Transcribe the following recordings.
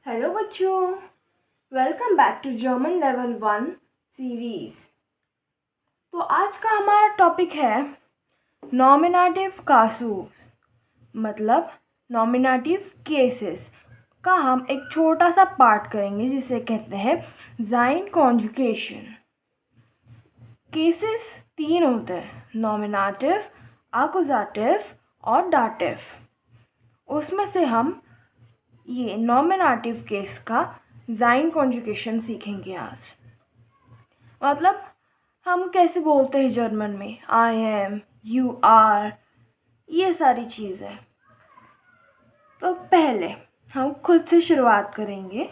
Hello बच्चों, welcome back to German level 1 series. तो आज का हमारा टॉपिक है नॉमिनेटिव कासूस, मतलब नॉमिनेटिव केसेस का हम एक छोटा सा पार्ट करेंगे जिसे कहते हैं ज़ाइन कॉन्जुगेशन। केसेस 3 होते हैं, नॉमिनेटिव, आकुजाटिव और डाटिव। उसमें से हम ये नॉमिनेटिव केस का ज़ाइन कॉन्जुगेशन सीखेंगे आज। मतलब हम कैसे बोलते हैं जर्मन में, आई एम, यू आर, ये सारी चीज़ें। तो पहले हम खुद से शुरुआत करेंगे।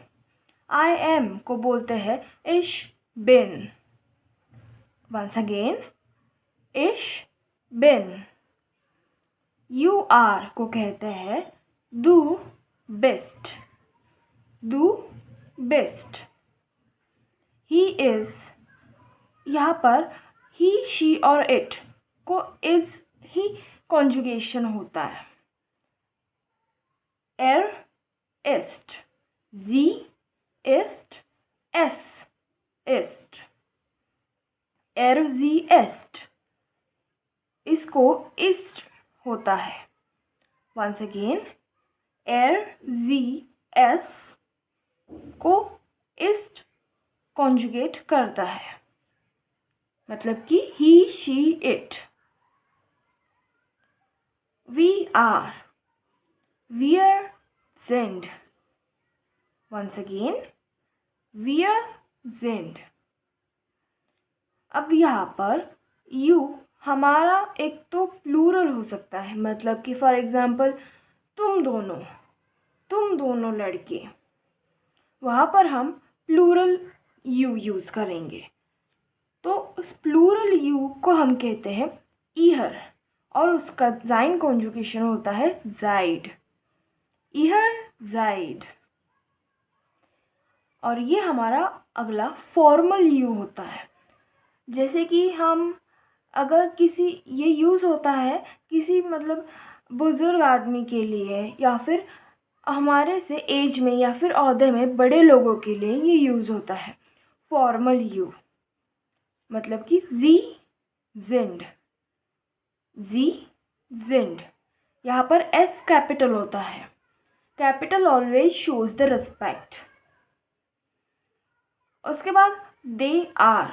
आई एम को बोलते हैं इश बिन। वंस अगेन, इश बिन। यू आर को कहते हैं दू बेस्ट, दू बेस्ट। ही इज़, यहाँ पर ही, शी और इट को इज़ ही कॉन्जुगेशन होता है। er ist, sie ist, es ist, sie ist, इसको ist होता है। वंस अगेन, sie es को ist कॉन्जुगेट करता है, मतलब कि he she it। we are, wir sind। once again, wir sind। अब यहाँ पर you हमारा एक तो प्लूरल हो सकता है, मतलब कि फॉर एग्ज़ाम्पल तुम दोनों लड़के, वहाँ पर हम प्लूरल यू यूज़ करेंगे। तो उस प्लूरल यू को हम कहते हैं ईहर, और उसका ज़ाइन कॉन्जुगेशन होता है ज़ाइड, ईहर ज़ाइड। और ये हमारा अगला फॉर्मल यू होता है। जैसे कि हम अगर किसी, ये यूज़ होता है किसी मतलब बुज़ुर्ग आदमी के लिए, या फिर हमारे से एज में या फिर ओहदे में बड़े लोगों के लिए ये यूज़ होता है फॉर्मल यू, मतलब कि जी जिंड, जी जिंड। यहाँ पर एस कैपिटल होता है, capital always shows the respect. उसके बाद दे आर,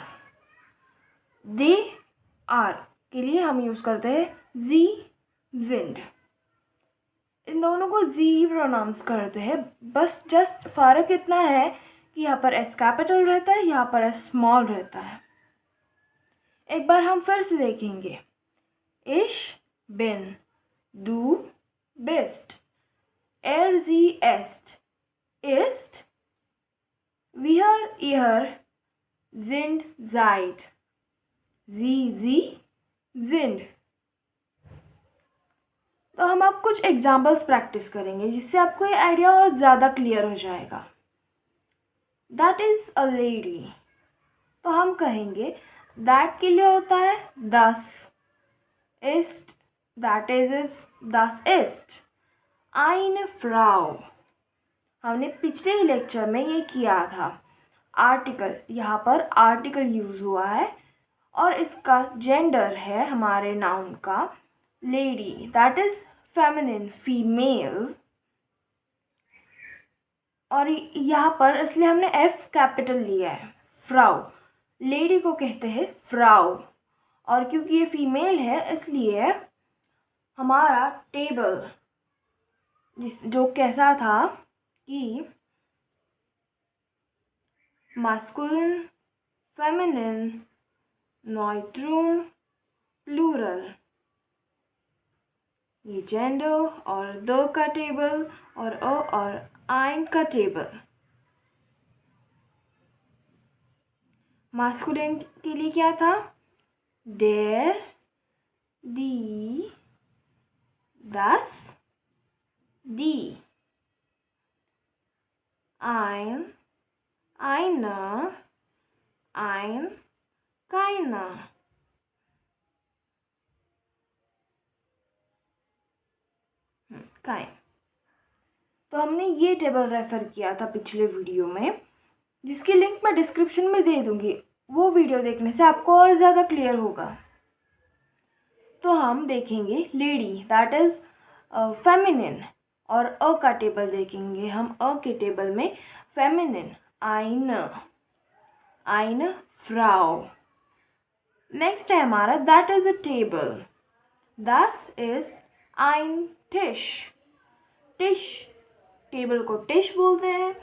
दे आर के लिए हम यूज़ करते हैं जी जिंड। इन दोनों को जी प्रोनाउंस करते हैं, बस जस्ट फ़र्क इतना है कि यहाँ पर एस कैपिटल रहता है, यहाँ पर एस स्मॉल रहता है। एक बार हम फिर से देखेंगे। इश बिन, दू best, sie est, ist, wir ihr sind seid, sie sind। तो हम अब कुछ एग्जाम्पल्स प्रैक्टिस करेंगे जिससे आपको ये आइडिया और ज़्यादा क्लियर हो जाएगा। दैट इज़ अ लेडी, तो हम कहेंगे दैट के लिए होता है दस, इस्ट, दैट इज दस इस्ट, आइन फ्राउ। हमने पिछले ही लेक्चर में ये किया था। आर्टिकल, यहाँ पर आर्टिकल यूज़ हुआ है और इसका जेंडर है हमारे नाउन का lady, that is feminine, female. और यहाँ पर इसलिए हमने एफ कैपिटल लिया है, फ्राउ। लेडी को कहते हैं फ्राउ, और क्योंकि ये फीमेल है इसलिए हमारा टेबल जो कैसा था कि मास्कुलिन, फेमिनिन, नॉइट्रूम, प्लूरल, ये जेंडर और द का टेबल और अ और आइन का टेबल। मास्कुलिन के लिए क्या था? डेर, दी, दस, दी। ein, einer, ein, keiner। kein। तो हमने ये टेबल रेफ़र किया था पिछले वीडियो में, जिसकी लिंक मैं डिस्क्रिप्शन में दे दूँगी। वो वीडियो देखने से आपको और ज़्यादा क्लियर होगा। तो हम देखेंगे लेडी, दैट इज़ फेमिनिन, और अ का टेबल देखेंगे हम। अ के टेबल में फेमिनिन आइन फ्राउ। नेक्स्ट है हमारा दैट इज़ अ टेबल, दस इज़ आइन टिश। टिश, टेबल को टिश बोलते हैं,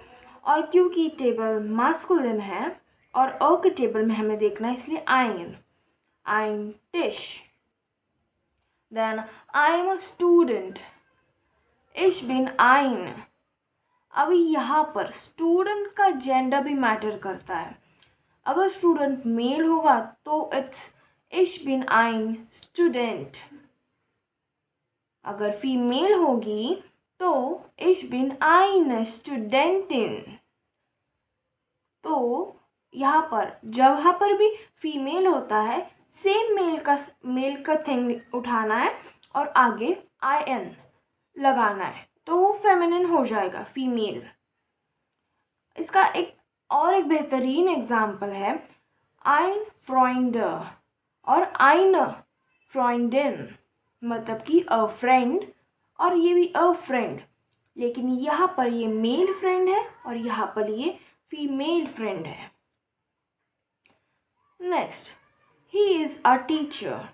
और क्योंकि टेबल मास्कुलिन है और अ के टेबल में हमें देखना है, इसलिए आइन टिश। Then I am a student, इश बिन आइन। अभी यहाँ पर स्टूडेंट का जेंडर भी मैटर करता है। अगर स्टूडेंट मेल होगा तो इट्स इश बिन आइन स्टूडेंट। अगर फीमेल होगी तो इश बिन आइन स्टूडेंटिन। तो यहाँ पर जहाँ पर भी फीमेल होता है, सेम मेल का थिंग उठाना है और आगे IN लगाना है, तो वो फेमिनिन हो जाएगा, फीमेल। इसका एक बेहतरीन एग्जाम्पल है आइन फ्रॉइंड और आइन फ्रॉइंडिन, मतलब कि अ फ्रेंड, और ये भी अ फ्रेंड, लेकिन यहाँ पर ये मेल फ्रेंड है और यहाँ पर ये फीमेल फ्रेंड है। Next, he is a teacher,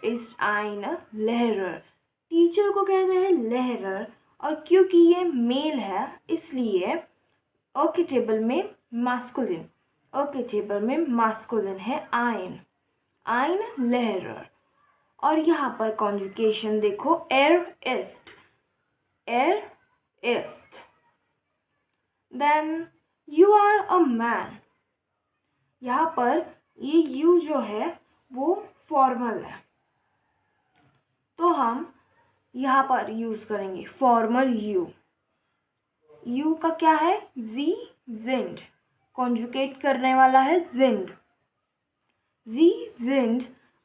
is आइन लहरर। टीचर को कहते हैं लहरर, और क्योंकि ये मेल है इसलिए अ के टेबल में मास्कुलिन, है आइन लहरर। और यहाँ पर कॉन्जुगेशन देखो, एर इस्ट। Then you are a man, यहाँ पर ये यू जो है वो फॉर्मल है, तो हम यहाँ पर यूज़ करेंगे फॉर्मल यू का क्या है, जिंड, कॉन्जुगेट करने वाला है जिंड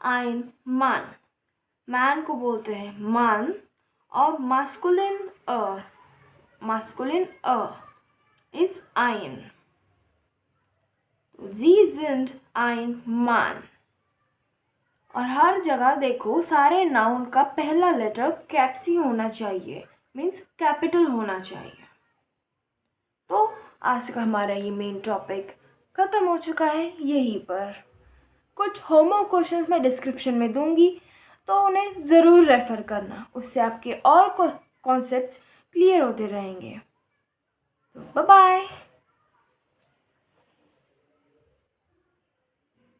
आइन मैन को बोलते हैं मान, और मास्कुलिन इज आइन, जिंड आइन मान। और हर जगह देखो सारे नाउन का पहला लेटर कैप्सी होना चाहिए, मीन्स कैपिटल होना चाहिए। तो आज का हमारा ये मेन टॉपिक ख़त्म हो चुका है यहीं पर। कुछ होमवर्क क्वेश्चंस मैं डिस्क्रिप्शन में दूंगी, तो उन्हें ज़रूर रेफ़र करना, उससे आपके और कॉन्सेप्ट्स क्लियर होते रहेंगे। तो बाय बाय।